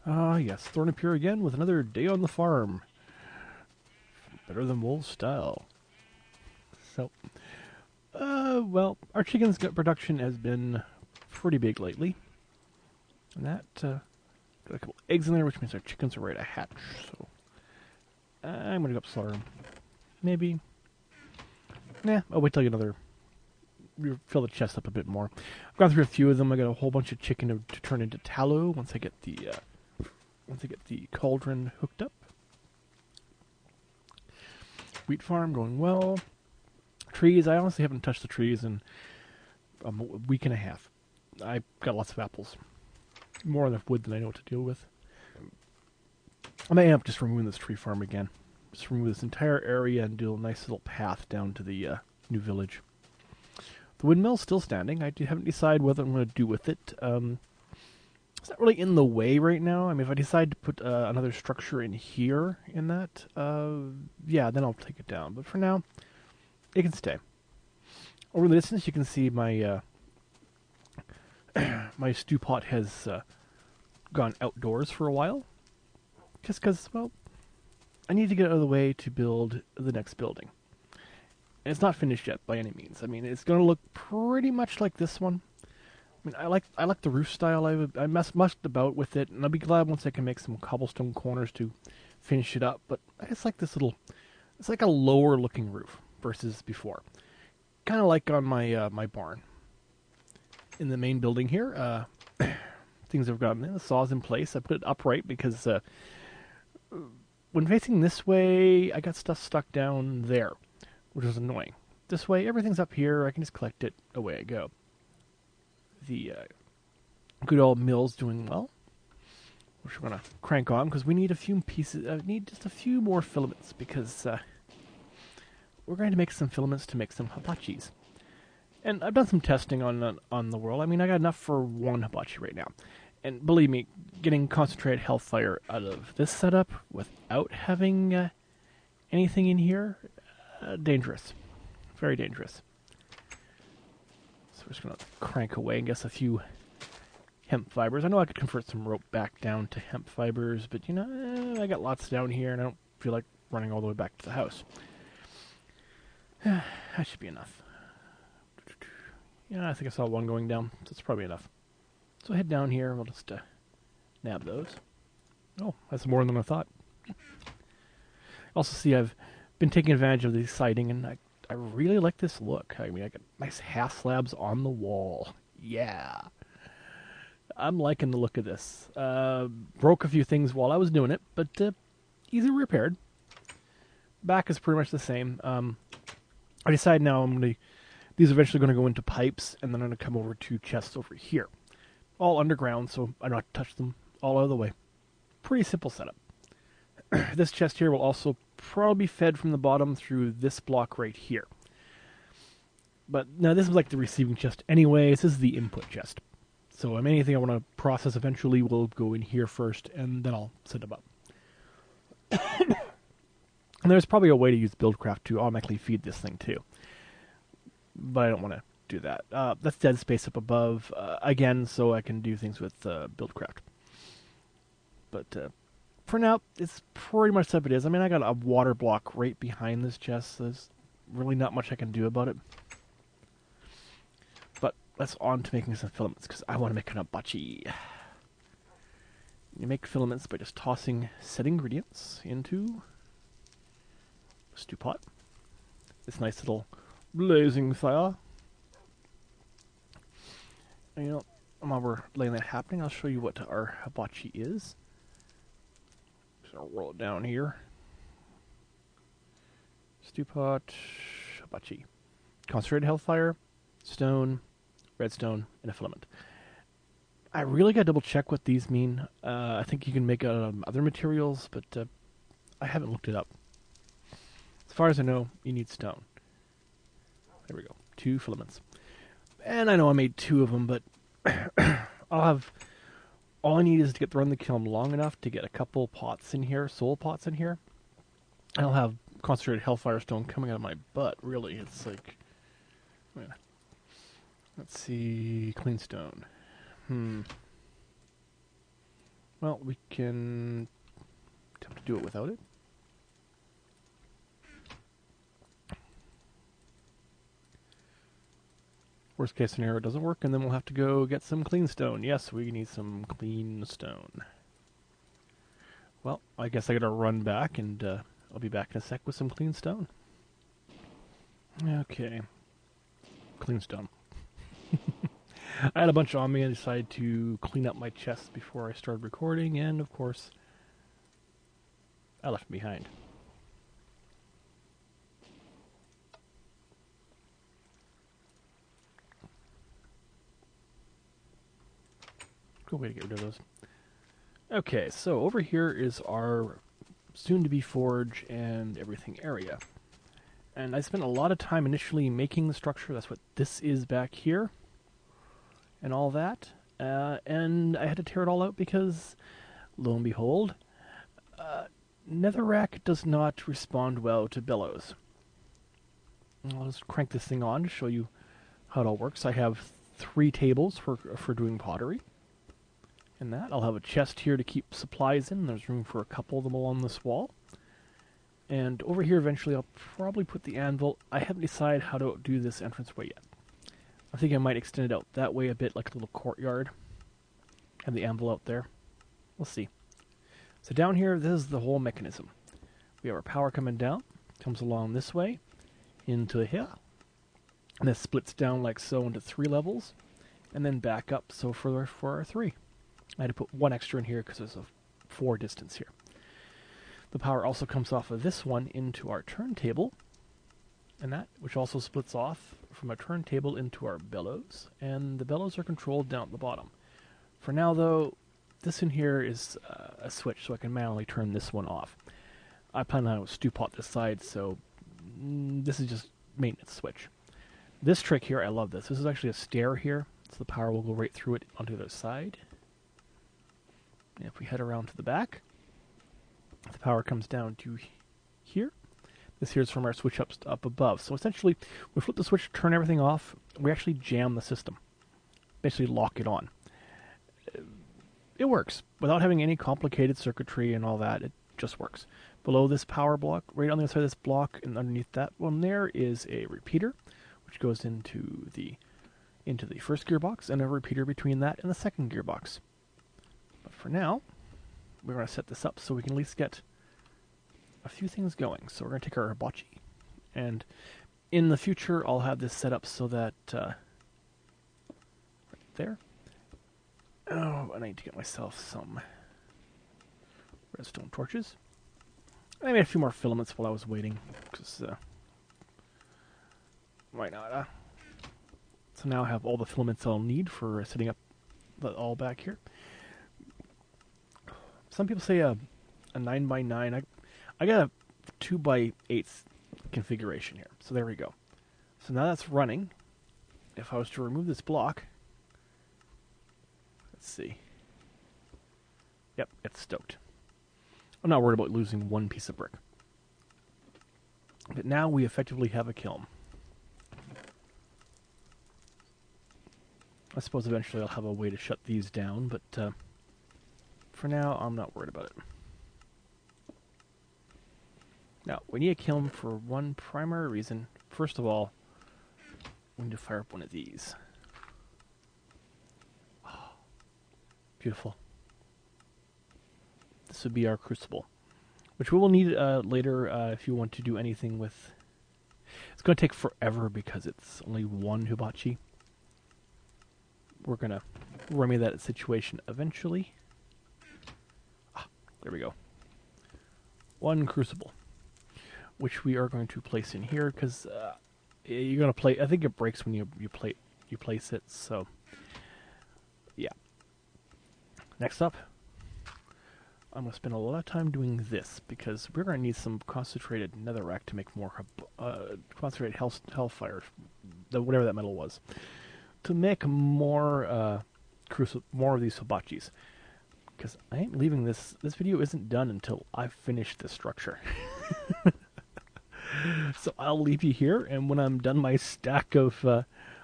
Ah, yes, Thorn up here again with another day on the farm. Better than Wolf's style. So, well, our chicken's gut production has been pretty big lately. And that, got a couple eggs in there, which means our chickens are ready to hatch. So, I'm gonna go up slaughter them. Maybe. Nah, I'll wait till I get another. Fill the chest up a bit more. I've gone through a few of them. I got a whole bunch of chicken to turn into tallow once I get the cauldron hooked up. Wheat farm going well. Trees, I honestly haven't touched the trees in a week and a half. I've got lots of apples. More enough wood than I know what to deal with. I may end up just removing this tree farm again. Just remove this entire area and do a nice little path down to the new village. The windmill's still standing. I haven't decided what I'm going to do with it. It's not really in the way right now. I mean, if I decide to put another structure in here in that, yeah, then I'll take it down. But for now, it can stay. Over the distance, you can see my my stew pot has gone outdoors for a while. Just because, well, I need to get out of the way to build the next building. And it's not finished yet by any means. I mean, it's going to look pretty much like this one. I mean, I like the roof style. I mucked about with it, and I'll be glad once I can make some cobblestone corners to finish it up. But I just like this little. It's like a lower looking roof versus before. Kind of like on my my barn. In the main building here, things I've gotten in. The saw's in place. I put it upright because when facing this way, I got stuff stuck down there, which was annoying. This way, everything's up here. I can just collect it. Away I go. The good old mill's doing well, which we're going to crank on because we need a few pieces. Need just a few more filaments because we're going to make some filaments to make some hibachis. And I've done some testing on the world. I mean, I got enough for one hibachi right now. And believe me, getting concentrated hellfire out of this setup without having anything in here, dangerous. Very dangerous. So we're just going to crank away and guess a few hemp fibers. I know I could convert some rope back down to hemp fibers, but, you know, I got lots down here, and I don't feel like running all the way back to the house. That should be enough. Yeah, I think I saw one going down, so it's probably enough. So head down here, and we'll just nab those. Oh, that's more than I thought. Also see I've been taking advantage of the siding, and I really like this look. I mean, I got nice half slabs on the wall. Yeah. I'm liking the look of this. Broke a few things while I was doing it, but easily repaired. Back is pretty much the same. I decided now these are eventually going to go into pipes, and then I'm going to come over to chests over here. All underground, so I don't have to touch them all out of the way. Pretty simple setup. This chest here will also probably be fed from the bottom through this block right here. But now this is like the receiving chest anyways. This is the input chest. So anything I want to process eventually will go in here first, and then I'll set them up. And there's probably a way to use Buildcraft to automatically feed this thing too. But I don't want to do that. That's dead space up above, again, so I can do things with Buildcraft. But for now, it's pretty much up it is. I mean, I got a water block right behind this chest, so there's really not much I can do about it. But let's on to making some filaments, because I want to make an hibachi. You make filaments by just tossing set ingredients into a stew pot. This nice little blazing fire. And, you know, while we're letting that happening, I'll show you what our hibachi is. Just gonna roll it down here. Stew pot, hibachi. Concentrated hellfire, stone, redstone, and a filament. I really gotta double check what these mean. I think you can make out of other materials, but I haven't looked it up. As far as I know, you need stone. There we go. 2 filaments. And I know I made 2 of them, but all I need is to run the kiln long enough to get a couple pots in here, soul pots in here. I'll have concentrated hellfire stone coming out of my butt, really. It's like, let's see, clean stone. Well, we can attempt to do it without it. Worst case scenario, it doesn't work, and then we'll have to go get some clean stone. Yes, we need some clean stone. Well, I guess I gotta run back, and I'll be back in a sec with some clean stone. Okay. Clean stone. I had a bunch on me and decided to clean up my chest before I started recording, and of course, I left them behind. Good way to get rid of those. Okay, so over here is our soon-to-be forge and everything area. And I spent a lot of time initially making the structure. That's what this is back here. And all that. And I had to tear it all out because, lo and behold, netherrack does not respond well to bellows. I'll just crank this thing on to show you how it all works. I have 3 tables for doing pottery. And that. I'll have a chest here to keep supplies in. There's room for a couple of them along this wall. And over here eventually I'll probably put the anvil. I haven't decided how to do this entranceway yet. I think I might extend it out that way a bit, like a little courtyard. Have the anvil out there. We'll see. So down here, this is the whole mechanism. We have our power coming down. Comes along this way. Into here. And this splits down like so into 3 levels. And then back up so for our 3. I had to put 1 extra in here because there's a 4 distance here. The power also comes off of this one into our turntable. And that, which also splits off from a turntable into our bellows. And the bellows are controlled down at the bottom. For now, though, this in here is a switch, so I can manually turn this one off. I plan on a stew pot this side, so this is just maintenance switch. This trick here, I love this. This is actually a stair here, so the power will go right through it onto the other side. And if we head around to the back, the power comes down to here. This here is from our switch up above. So essentially, we flip the switch, turn everything off. We actually jam the system. Basically lock it on. It works. Without having any complicated circuitry and all that, it just works. Below this power block, right on the other side of this block, and underneath that one there is a repeater, which goes into the first gearbox, and a repeater between that and the second gearbox. But for now, we're going to set this up so we can at least get a few things going. So we're going to take our hibachi, and in the future I'll have this set up so that right there. Oh, I need to get myself some redstone torches. I made a few more filaments while I was waiting, because why not? So now I have all the filaments I'll need for setting up all back here. Some people say a 9x9. I got a 2x8 configuration here. So there we go. So now that's running. If I was to remove this block, let's see. Yep, it's stoked. I'm not worried about losing 1 piece of brick. But now we effectively have a kiln. I suppose eventually I'll have a way to shut these down, but for now I'm not worried about it. Now, we need a kiln for one primary reason. First of all, we need to fire up one of these. Oh, beautiful. This would be our crucible, which we will need later if you want to do anything with... It's going to take forever because it's only 1 hibachi. We're going to remedy that situation eventually. Ah, there we go. 1 crucible, which we are going to place in here because you're going to play. I think it breaks when you place it. So yeah. Next up, I'm going to spend a lot of time doing this because we're going to need some concentrated netherrack to make more concentrated hellfire, whatever that metal was, to make more more of these hibachis. Because I ain't leaving this. This video isn't done until I finish this structure. So I'll leave you here, and when I'm done my stack of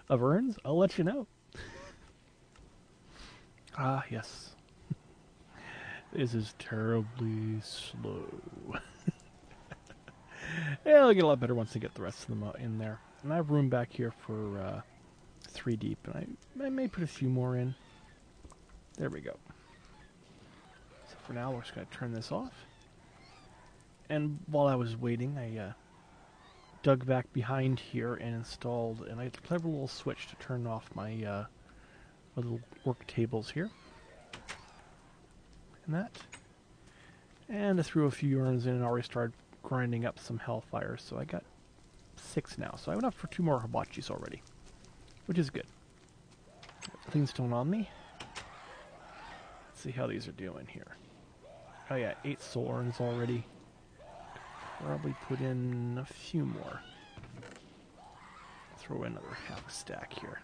urns, I'll let you know. Ah, yes. This is terribly slow. Yeah, it'll get a lot better once I get the rest of them in there. And I have room back here for 3 deep, and I may put a few more in. There we go. So for now, we're just going to turn this off. And while I was waiting, I dug back behind here and installed a nice clever little switch to turn off my, my little work tables here. And that. And I threw a few urns in and already started grinding up some hellfires, so I got 6 now. So I went up for 2 more hibachis already, which is good. Clean stone on me. Let's see how these are doing here. Oh yeah, 8 thorns already. Probably put in a few more. Throw in another half a stack here.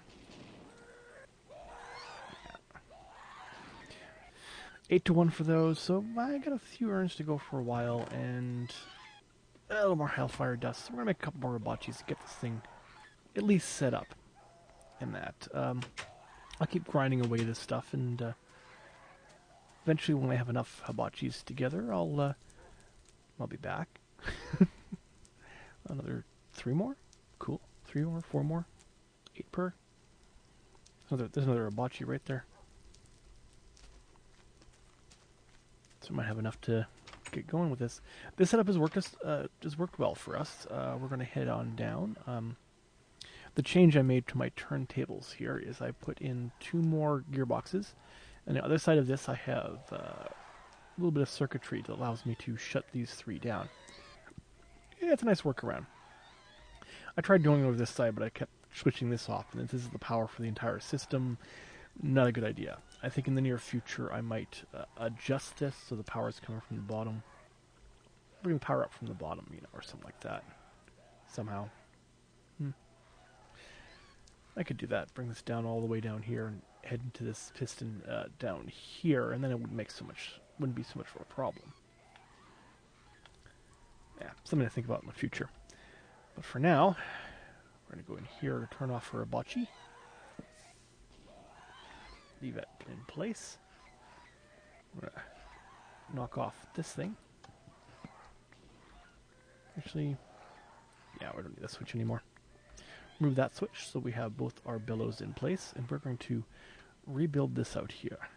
Yeah. 8 to 1 for those, so I got a few urns to go for a while, and a little more hellfire dust. So we're gonna make a couple more hibachis to get this thing at least set up. And that I'll keep grinding away this stuff, and eventually, when I have enough hibachis together, I'll be back. Another 3 more? Cool. 3 more, 4 more, 8 per. There's another hibachi right there. So I might have enough to get going with this. This setup has worked well for us. We're going to head on down. The change I made to my turntables here is I put in 2 more gearboxes. On the other side of this, I have a little bit of circuitry that allows me to shut these 3 down. Yeah, it's a nice workaround. I tried doing it over this side, but I kept switching this off, and this is the power for the entire system. Not a good idea. I think in the near future I might adjust this so the power is coming from the bottom. Bring the power up from the bottom, or something like that. Somehow. I could do that. Bring this down all the way down here and head into this piston down here, and then it wouldn't be so much of a problem. Yeah, something to think about in the future. But for now, we're going to go in here to turn off our hibachi. Leave it in place. I'm going to knock off this thing. Actually, yeah, we don't need that switch anymore. Remove that switch so we have both our bellows in place, and we're going to rebuild this out here.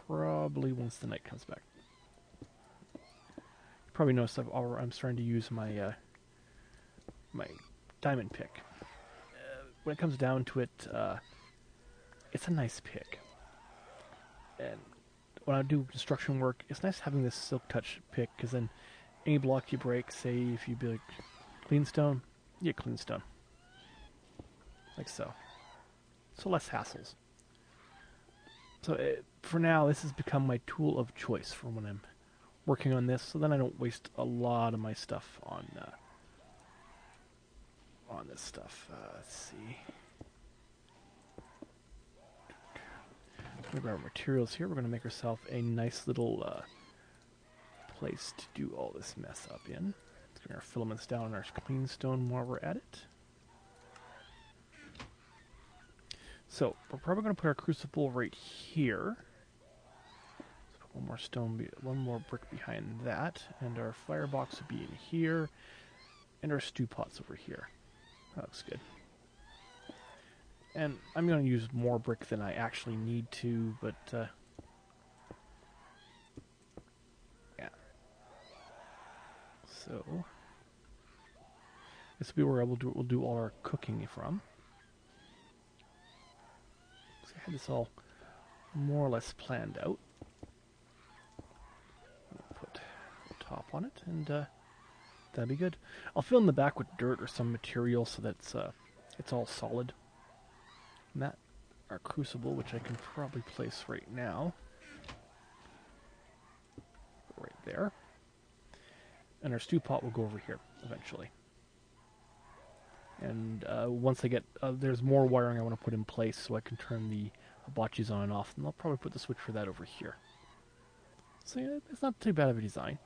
Probably once the night comes back. Probably noticed I'm starting to use my my diamond pick. When it comes down to it, it's a nice pick. And when I do construction work, it's nice having this silk touch pick, because then any block you break, say if you build clean stone, you get clean stone. Like so. So less hassles. So for now, this has become my tool of choice for when I'm working on this, so then I don't waste a lot of my stuff on this stuff. Let's see. We're going to grab our materials here. We're going to make ourselves a nice little place to do all this mess up in. Let's get our filaments down in our clean stone while we're at it. So we're probably going to put our crucible right here. One more one more brick behind that, and our firebox would be in here, and our stew pots over here. That looks good. And I'm going to use more brick than I actually need to, but yeah. So this will be where we'll do all our cooking from. So I had this all more or less planned out. Top on it, and that'd be good. I'll fill in the back with dirt or some material so that it's all solid. And that, our crucible, which I can probably place right now, right there. And our stew pot will go over here eventually. And once I get, there's more wiring I want to put in place so I can turn the hibachis on and off, and I'll probably put the switch for that over here. So yeah, it's not too bad of a design.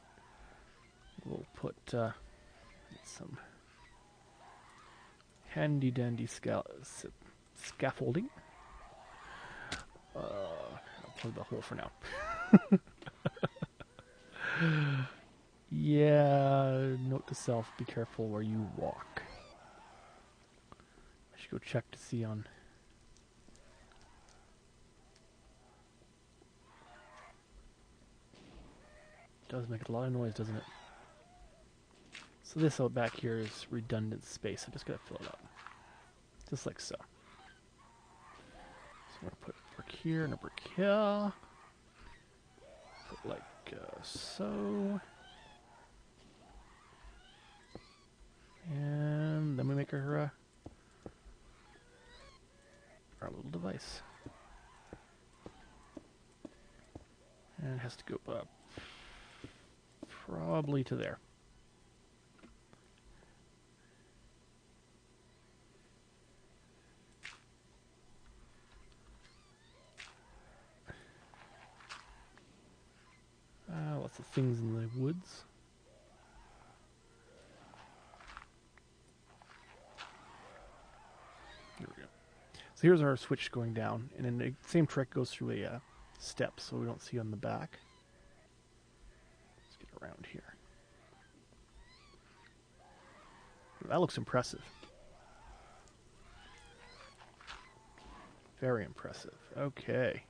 We'll put some handy-dandy scaffolding. I'll plug the hole for now. Yeah, note to self, be careful where you walk. I should go check to see on... Does make a lot of noise, doesn't it? So this out back here is redundant space. I just gotta fill it up. Just like so. So I'm gonna put a brick here and a brick here. Put like so. And then we make our little device. And it has to go up probably to there. Lots of things in the woods. Here we go. So here's our switch going down, and then the same trick goes through a step, so we don't see on the back. Let's get around here. That looks impressive. Very impressive. Okay.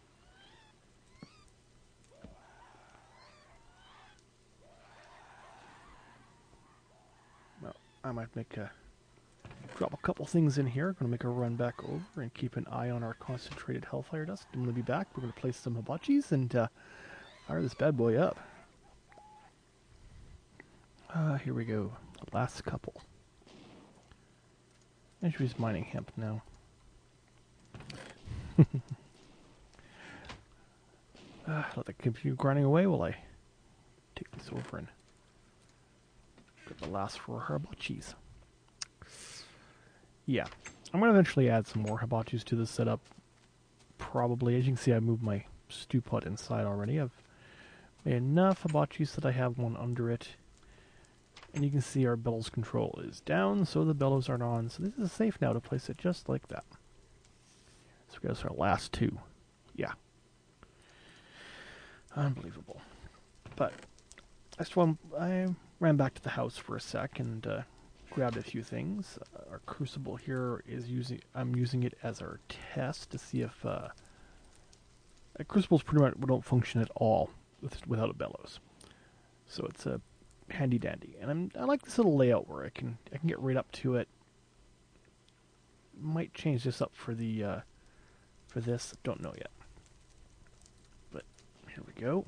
Well, I might drop a couple things in here. Going to make a run back over and keep an eye on our concentrated hellfire dust. I'm going to be back. We're going to place some hibachis and fire this bad boy up. Here we go. The last couple. And she's mining hemp now. Let that continue grinding away while I take this over and get the last 4 hibachis. Yeah, I'm going to eventually add some more hibachis to this setup. Probably, as you can see, I moved my stew pot inside already. I've made enough hibachis that I have one under it. And you can see our bellows control is down, so the bellows aren't on. So this is safe now to place it just like that. So we got our last 2. Yeah. Unbelievable. But I ran back to the house for a sec and grabbed a few things. Our crucible here is I'm using it as our test to see if crucibles pretty much don't function at all without a bellows. So it's a handy dandy, and I like this little layout where I can get right up to it. Might change this up for the for this. Don't know yet. But here we go.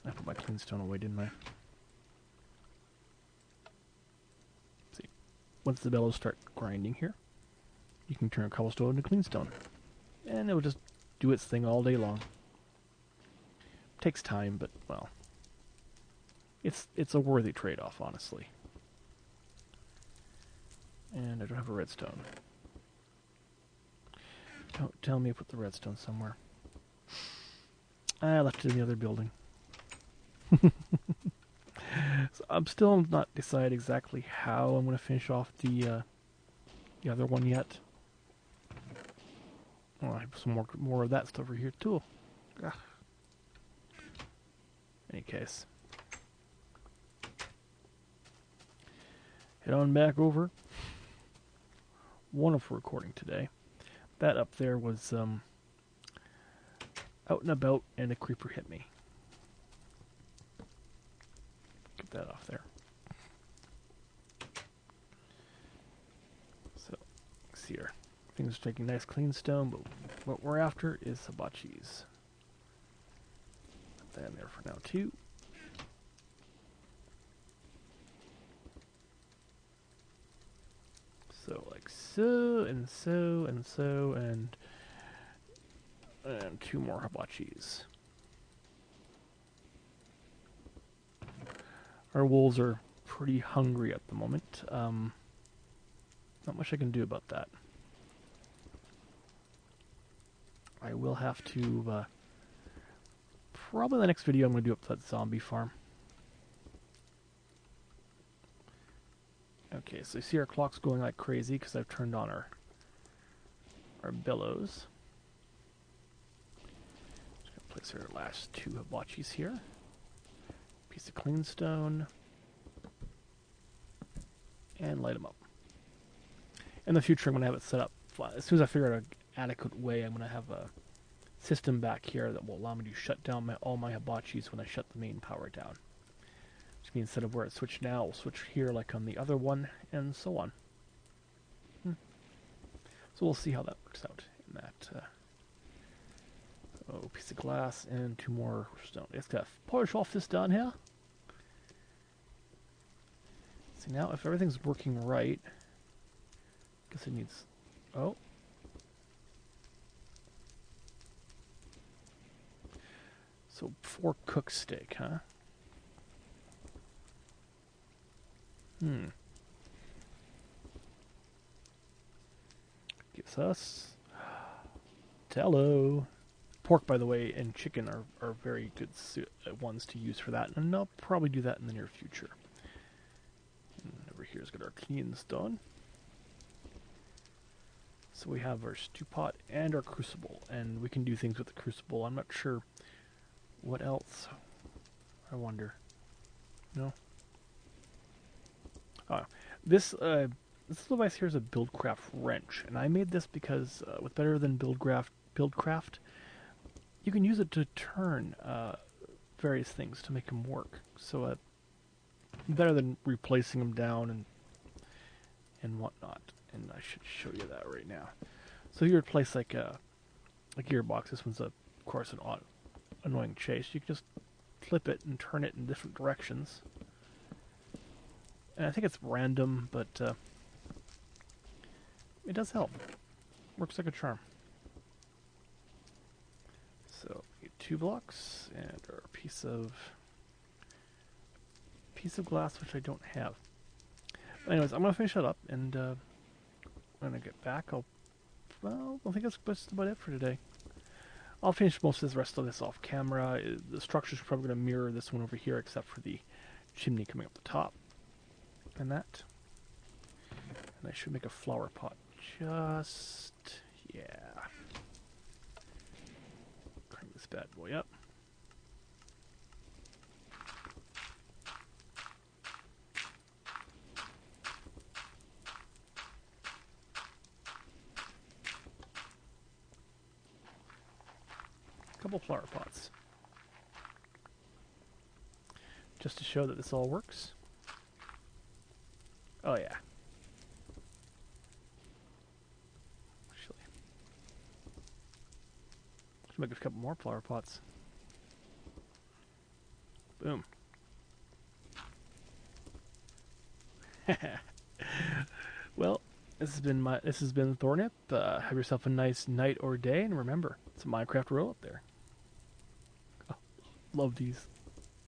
I put my clean stone away, didn't I? See, once the bellows start grinding here, you can turn a cobblestone into clean stone, and it will just do its thing all day long. Takes time, but well, it's a worthy trade-off, honestly. And I don't have a redstone. Don't tell me I put the redstone somewhere. I left it in the other building. So I'm still not decided exactly how I'm going to finish off the other one yet. Oh, I have some more of that stuff over here too. Ugh. Any case, head on back over. Wonderful recording today. That up there was out and about, and a creeper hit me. Get that off there. So, see here. Things are taking nice clean stone, but what we're after is hibachis. Put that in there for now too. So like so, and so, and so, and 2 more hibachis. Our wolves are pretty hungry at the moment. Not much I can do about that. I will have to, probably the next video I'm going to do up that zombie farm. Okay, so you see our clock's going like crazy because I've turned on our bellows. Place our last 2 hibachis here. Piece of clean stone. And light them up. In the future, I'm going to have it set up. As soon as I figure out an adequate way, I'm going to have a system back here that will allow me to shut down all my hibachis when I shut the main power down. Which means instead of where it's switched now, we'll switch here like on the other one, and so on. So we'll see how that works out in that. Piece of glass and 2 more stone. Just gotta polish off this down here. See, now if everything's working right, I guess it needs... Oh. So 4 cooked steak, huh? Gives us tallow. Pork, by the way, and chicken are very good ones to use for that, and I'll probably do that in the near future. And over here's got our clean stone. So we have our stew pot and our crucible, and we can do things with the crucible. I'm not sure what else. I wonder. No. Oh, this device here is a Buildcraft wrench, and I made this because with Better Than Buildcraft, you can use it to turn various things to make them work. So better than replacing them down and whatnot. And I should show you that right now. So you replace like a gearbox. This one's of course an annoying chase. You can just flip it and turn it in different directions. And I think it's random, but it does help. Works like a charm. So, 2 blocks and our piece of glass, which I don't have. But anyways, I'm gonna finish that up, and when I get back, I think that's about it for today. I'll finish most of the rest of this off camera. The structure's probably gonna mirror this one over here, except for the chimney coming up the top, and that. And I should make a flower pot. Yeah. Crank this bad boy up. Couple flower pots. Just to show that this all works. Oh yeah. Actually, let's make a couple more flower pots. Boom. Well, this has been Thorn. Have yourself a nice night or day, and remember, it's a Minecraft world up there. Oh, love these.